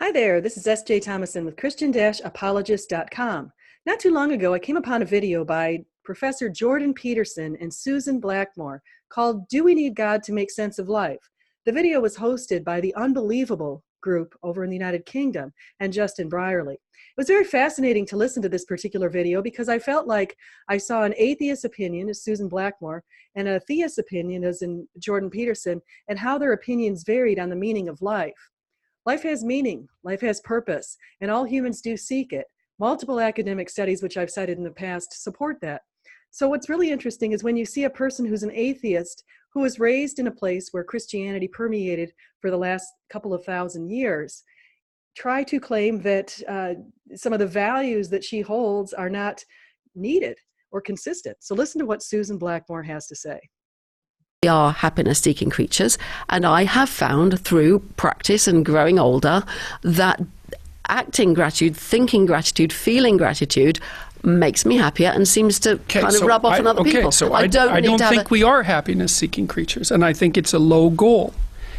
Hi there, this is S.J. Thomason with Christian-Apologist.com. Not too long ago, I came upon a video by Professor Jordan Peterson and Susan Blackmore called Do We Need God to Make Sense of Life? The video was hosted by the Unbelievable group over in the United Kingdom and Justin Brierley. It was very fascinating to listen to this particular video because I felt like I saw an atheist opinion as Susan Blackmore and a theist opinion as in Jordan Peterson, and how their opinions varied on the meaning of life. Life has meaning, life has purpose, and all humans do seek it. Multiple academic studies, which I've cited in the past, support that. So what's really interesting is when you see a person who's an atheist who was raised in a place where Christianity permeated for the last couple of thousand years, try to claim that some of the values that she holds are not needed or consistent. So listen to what Susan Blackmore has to say. We are happiness-seeking creatures, and I have found through practice and growing older that acting gratitude, thinking gratitude, feeling gratitude makes me happier and seems to rub off on other people. So I don't think we are happiness-seeking creatures, and I think it's a low goal.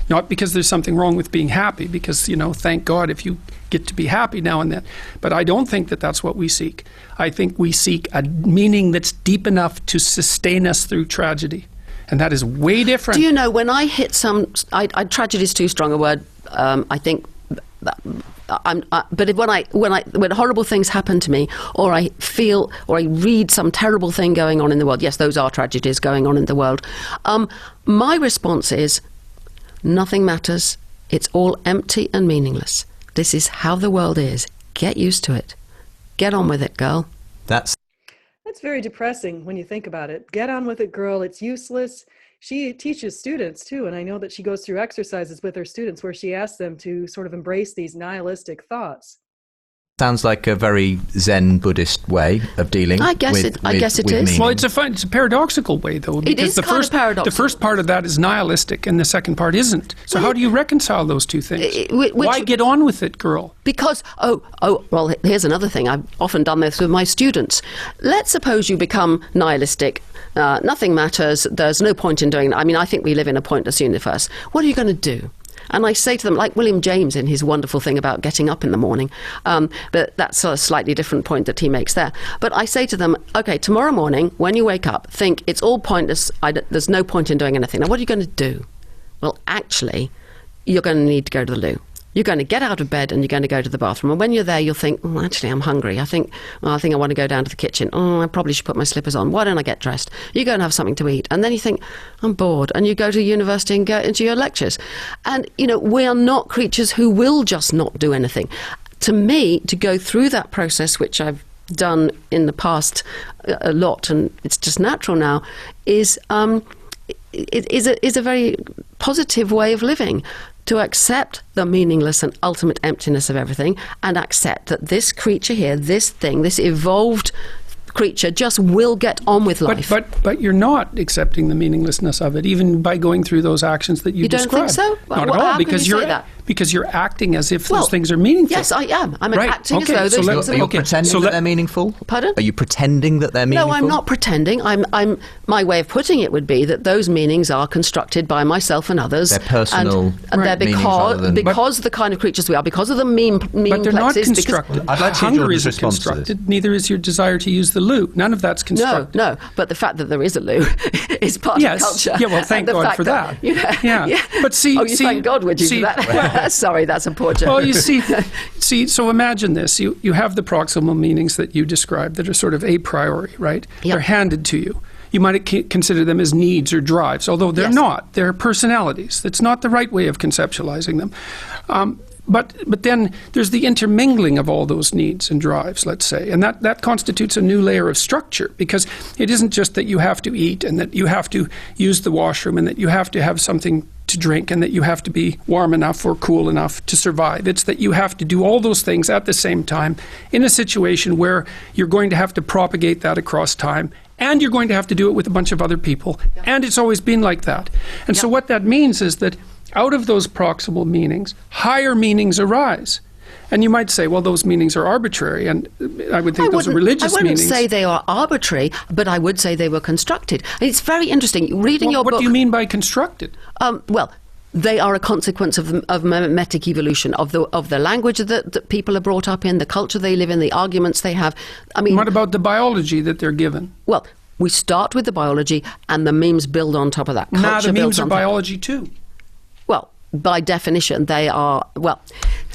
Not because there's something wrong with being happy, because, thank God if you get to be happy now and then. But I don't think that that's what we seek. I think we seek a meaning that's deep enough to sustain us through tragedy. And that is way different. Do you know, when I hit tragedy is too strong a word, I think, but when horrible things happen to me, or I feel, or I read some terrible thing going on in the world, yes, those are tragedies going on in the world, my response is, nothing matters, it's all empty and meaningless. This is how the world is. Get used to it. Get on with it, girl. That's very depressing when you think about it. Get on with it, girl. It's useless. She teaches students too, and I know that she goes through exercises with her students where she asks them to sort of embrace these nihilistic thoughts. Sounds like a very Zen Buddhist way of dealing. I guess it is. Well, it's a paradoxical way, though. It is kind of paradoxical. The first part of that is nihilistic, and the second part isn't. So how do you reconcile those two things? Why get on with it, girl? Because, well, here's another thing. I've often done this with my students. Let's suppose you become nihilistic. Nothing matters. There's no point in doing that. I mean, I think we live in a pointless universe. What are you going to do? And I say to them, like William James in his wonderful thing about getting up in the morning, but that's a slightly different point that he makes there. But I say to them, okay, tomorrow morning, when you wake up, think it's all pointless, there's no point in doing anything. Now, what are you going to do? Well, actually, you're going to need to go to the loo. You're going to get out of bed and you're going to go to the bathroom. And when you're there, you'll think, actually, I'm hungry. I think I want to go down to the kitchen. I probably should put my slippers on. Why don't I get dressed? You go and have something to eat. And then you think, I'm bored. And you go to university and go into your lectures. And, we are not creatures who will just not do anything. To me, to go through that process, which I've done in the past a lot, and it's just natural now, is a very positive way of living. To accept the meaningless and ultimate emptiness of everything, and accept that this creature here, this thing, this evolved creature just will get on with life. But you're not accepting the meaninglessness of it, even by going through those actions that you described. You don't think so? Not at all, because you're acting as if those things are meaningful. Yes, I am. I'm acting as though those things are meaningful. Are you pretending that they're meaningful? Pardon? Are you pretending that they're meaningful? No, I'm not pretending. My way of putting it would be that those meanings are constructed by myself and others. They're personal and they're because the kind of creatures we are, because of the meme But they're not constructed. I'd like to hear Hunger Jordan's isn't response to this. constructed. Neither is your desire to use the loo. None of that's constructed. No, but the fact that there is a loo is part of culture. Yeah, well, thank God for that. Yeah. But thank God, would you do that? Sorry, that's a poor joke. Well, you see, so imagine this. You have the proximal meanings that you described that are sort of a priori, right? Yep. They're handed to you. You might consider them as needs or drives, although they're not. They're personalities. That's not the right way of conceptualizing them. But then there's the intermingling of all those needs and drives, let's say, and that constitutes a new layer of structure, because it isn't just that you have to eat and that you have to use the washroom and that you have to have something to drink and that you have to be warm enough or cool enough to survive. It's that you have to do all those things at the same time in a situation where you're going to have to propagate that across time, and you're going to have to do it with a bunch of other people. Yeah. And it's always been like that. And so what that means is that out of those proximal meanings, higher meanings arise. And you might say, well, those meanings are arbitrary, and I would think those are religious meanings. I wouldn't say they are arbitrary, but I would say they were constructed. And it's very interesting. Reading your book... What do you mean by constructed? Well, they are a consequence of mimetic evolution, of the language that people are brought up in, the culture they live in, the arguments they have. I mean, what about the biology that they're given? Well, we start with the biology, and the memes build on top of that. The memes are biology too. Well, by definition, they are, well...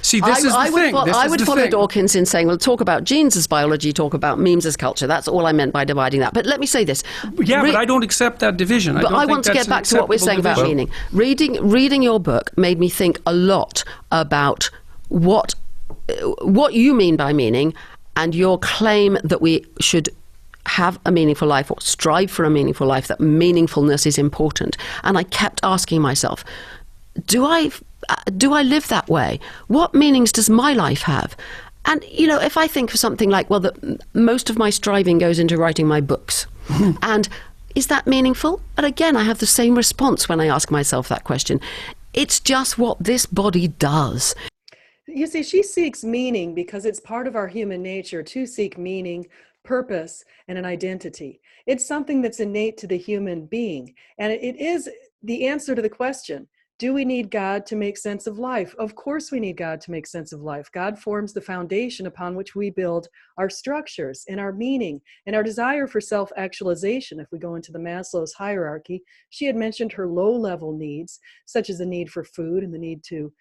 See, this is the thing. I would follow Dawkins in saying, well, talk about genes as biology, talk about memes as culture. That's all I meant by dividing that. But let me say this. Yeah, but I don't accept that division. But I want to get back to what we're saying about meaning. Reading your book made me think a lot about what you mean by meaning, and your claim that we should have a meaningful life or strive for a meaningful life, that meaningfulness is important. And I kept asking myself, do I live that way? What meanings does my life have? And, if I think of something like, well, most of my striving goes into writing my books. And is that meaningful? And again, I have the same response when I ask myself that question. It's just what this body does. You see, she seeks meaning because it's part of our human nature to seek meaning, purpose, and an identity. It's something that's innate to the human being. And it is the answer to the question, do we need God to make sense of life? Of course we need God to make sense of life. God forms the foundation upon which we build our structures and our meaning and our desire for self-actualization. If we go into the Maslow's hierarchy, she had mentioned her low-level needs, such as the need for food and the need to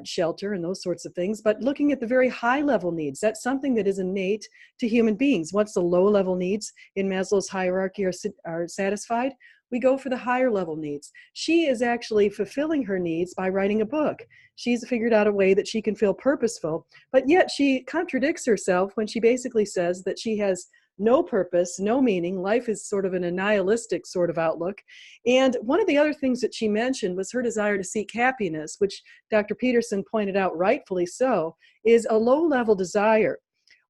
shelter and those sorts of things. But looking at the very high-level needs, that's something that is innate to human beings. Once the low-level needs in Maslow's hierarchy are satisfied, we go for the higher level needs. She is actually fulfilling her needs by writing a book. She's figured out a way that she can feel purposeful, but yet she contradicts herself when she basically says that she has no purpose, no meaning. Life is sort of a nihilistic sort of outlook. And one of the other things that she mentioned was her desire to seek happiness, which Dr. Peterson pointed out, rightfully so, is a low-level desire.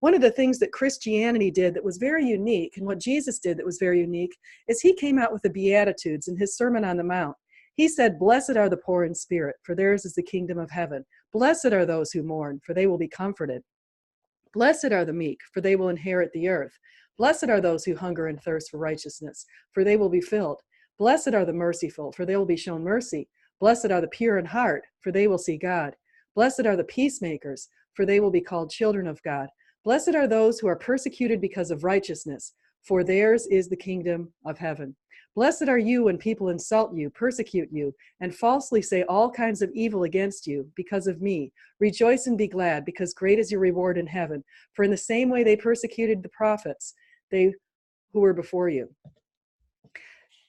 One of the things that Christianity did that was very unique, and what Jesus did that was very unique, is he came out with the Beatitudes in his Sermon on the Mount. He said, "Blessed are the poor in spirit, for theirs is the kingdom of heaven. Blessed are those who mourn, for they will be comforted. Blessed are the meek, for they will inherit the earth. Blessed are those who hunger and thirst for righteousness, for they will be filled. Blessed are the merciful, for they will be shown mercy. Blessed are the pure in heart, for they will see God. Blessed are the peacemakers, for they will be called children of God. Blessed are those who are persecuted because of righteousness, for theirs is the kingdom of heaven. Blessed are you when people insult you, persecute you, and falsely say all kinds of evil against you because of me. Rejoice and be glad, because great is your reward in heaven. For in the same way they persecuted the prophets, they who were before you."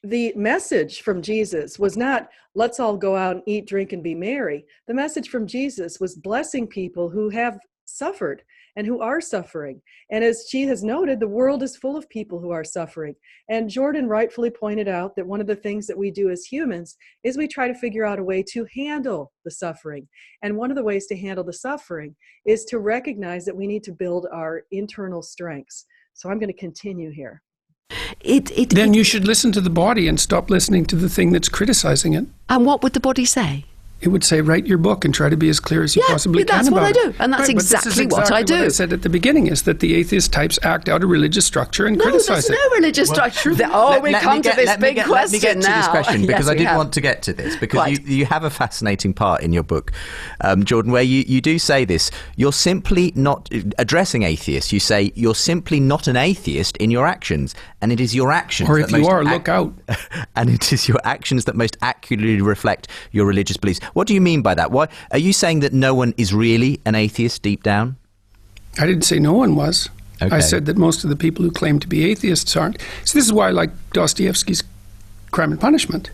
The message from Jesus was not, let's all go out and eat, drink, and be merry. The message from Jesus was blessing people who have suffered and who are suffering. And as she has noted, the world is full of people who are suffering. And Jordan rightfully pointed out that one of the things that we do as humans is we try to figure out a way to handle the suffering. And one of the ways to handle the suffering is to recognize that we need to build our internal strengths. So I'm going to continue here. Then you should listen to the body and stop listening to the thing that's criticizing it. And what would the body say? It would say, write your book and try to be as clear as you possibly can about it. That's what I do. And that's exactly what I do. What I said at the beginning is that the atheist types act out a religious structure and criticize it. No, there's no religious structure. We come to this big question now. Let me get to this question, because Yes, I did want to get to this, because you have a fascinating part in your book, Jordan, where you do say this. You're simply not addressing atheists. You say you're simply not an atheist in your actions, and it is your actions. Or if you are, look out. And it is your actions that most accurately reflect your religious beliefs. What do you mean by that? Why are you saying that no one is really an atheist deep down? I didn't say no one was. Okay. I said that most of the people who claim to be atheists aren't. So this is why I like Dostoevsky's Crime and Punishment,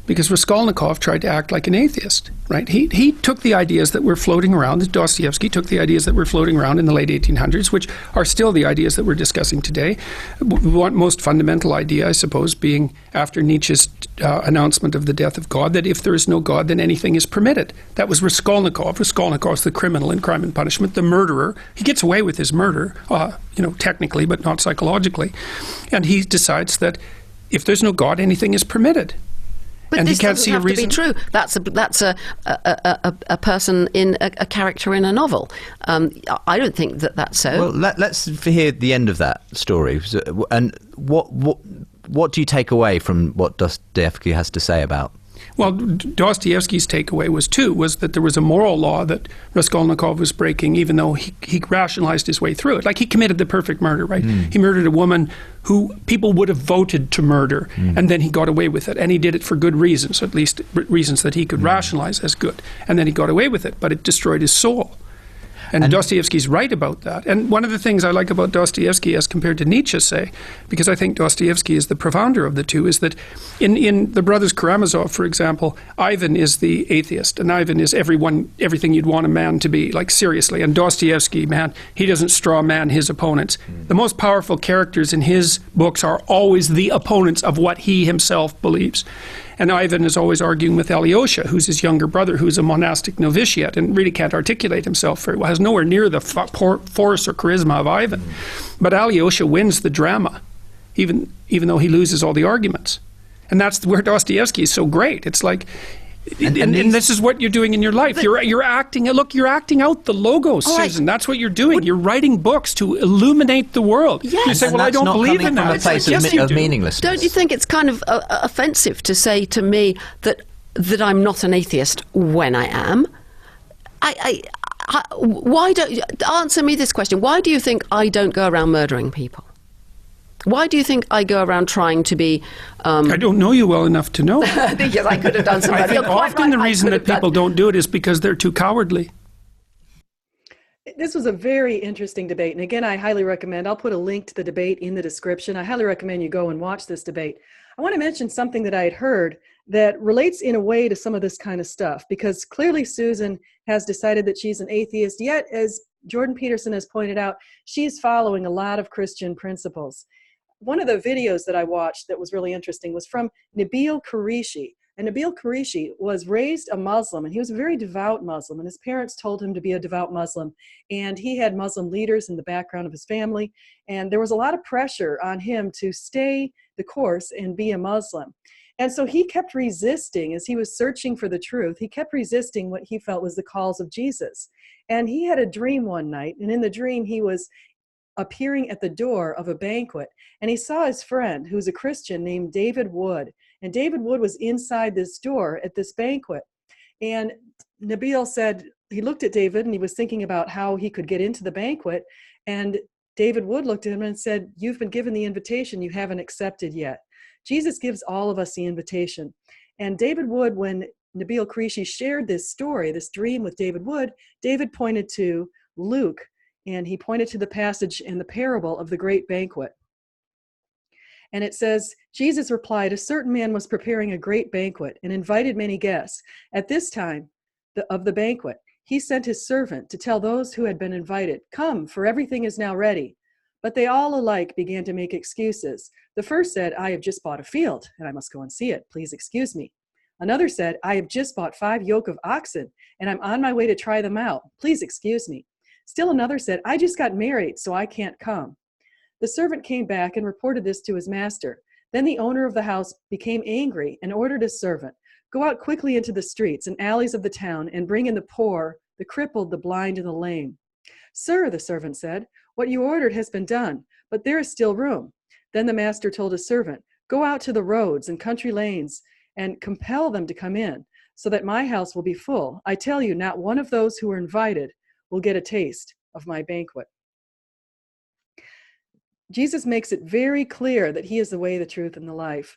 because Raskolnikov tried to act like an atheist, right? He took the ideas that were floating around, Dostoevsky took the ideas that were floating around in the late 1800s, which are still the ideas that we're discussing today. One most fundamental idea, I suppose, being after Nietzsche's announcement of the death of God, that if there is no God, then anything is permitted. That was Raskolnikov. Raskolnikov's the criminal in Crime and Punishment, the murderer. He gets away with his murder, technically, but not psychologically. And he decides that if there's no God, anything is permitted. But and this he can't doesn't see have a reason. to be true. That's a person in a character in a novel. I don't think that's so. Well, let's hear the end of that story. And what do you take away from what Dostoevsky has to say about? Well, Dostoevsky's takeaway was that there was a moral law that Raskolnikov was breaking, even though he rationalized his way through it. Like, he committed the perfect murder, right? He murdered a woman who people would have voted to murder, and then he got away with it. And he did it for good reasons, at least reasons that he could rationalize as good. And then he got away with it, but it destroyed his soul. And Dostoevsky's right about that. And one of the things I like about Dostoevsky as compared to Nietzsche, say, because I think Dostoevsky is the profounder of the two, is that in the Brothers Karamazov, for example, Ivan is the atheist, and Ivan is everything you'd want a man to be, like, seriously. And Dostoevsky, man, he doesn't straw man his opponents. The most powerful characters in his books are always the opponents of what he himself believes. And Ivan is always arguing with Alyosha, who's his younger brother, who's a monastic novitiate and really can't articulate himself very well, has nowhere near the force or charisma of Ivan. But Alyosha wins the drama, even though he loses all the arguments. And that's where Dostoevsky is so great. It's like, and this is what you're doing in your life. You're acting out the logos, Susan. That's what you're doing. You're writing books to illuminate the world. Yes. You say, well, I don't believe in that. From a place of meaninglessness. Don't you think it's kind of offensive to say to me that I'm not an atheist when I am? Why don't you answer me this question? Why do you think I don't go around murdering people? Why do you think I go around trying to be... I don't know you well enough to know. Yes, I could have done something. I think often the reason that people don't do it is because they're too cowardly. This was a very interesting debate. And again, I highly recommend, I'll put a link to the debate in the description. I highly recommend you go and watch this debate. I want to mention something that I had heard that relates in a way to some of this kind of stuff, because clearly Susan has decided that she's an atheist, yet as Jordan Peterson has pointed out, she's following a lot of Christian principles. One of the videos that I watched that was really interesting was from Nabil Qureshi. And Nabil Qureshi was raised a Muslim, and he was a very devout Muslim, and his parents told him to be a devout Muslim. And he had Muslim leaders in the background of his family, and there was a lot of pressure on him to stay the course and be a Muslim. And so he kept resisting, as he was searching for the truth, he kept resisting what he felt was the calls of Jesus. And he had a dream one night, and in the dream he was appearing at the door of a banquet, and he saw his friend, who's a Christian, named David Wood. And David Wood was inside this door at this banquet. And Nabil said, he looked at David and he was thinking about how he could get into the banquet. And David Wood looked at him and said, "You've been given the invitation, you haven't accepted yet." Jesus gives all of us the invitation. And David Wood, when Nabil Qureshi shared this story, this dream with David Wood, David pointed to Luke, and he pointed to the passage in the parable of the great banquet. And it says, Jesus replied, "A certain man was preparing a great banquet and invited many guests. At this time of the banquet, he sent his servant to tell those who had been invited, 'Come, for everything is now ready.' But they all alike began to make excuses. The first said, 'I have just bought a field, and I must go and see it. Please excuse me.' Another said, 'I have just bought 5 yoke of oxen, and I'm on my way to try them out. Please excuse me.' Still another said, 'I just got married, so I can't come.' The servant came back and reported this to his master. Then the owner of the house became angry and ordered his servant, 'Go out quickly into the streets and alleys of the town and bring in the poor, the crippled, the blind, and the lame.' 'Sir,' the servant said, 'what you ordered has been done, but there is still room.' Then the master told his servant, 'Go out to the roads and country lanes and compel them to come in, so that my house will be full. I tell you, not one of those who are invited will get a taste of my banquet.'" Jesus makes it very clear that he is the way, the truth, and the life.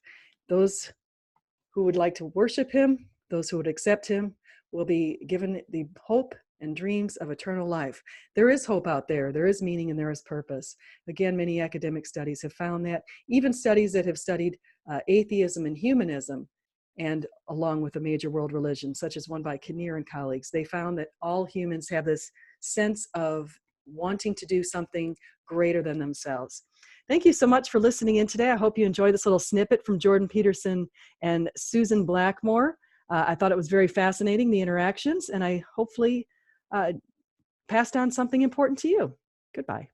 Those who would like to worship him, those who would accept him, will be given the hope and dreams of eternal life. There is hope out there. There is meaning and there is purpose. Again, many academic studies have found that. Even studies that have studied atheism and humanism, and along with a major world religion, such as one by Kinnear and colleagues, they found that all humans have this sense of wanting to do something greater than themselves. Thank you so much for listening in today. I hope you enjoyed this little snippet from Jordan Peterson and Susan Blackmore. I thought it was very fascinating, the interactions, and I hopefully passed on something important to you. Goodbye.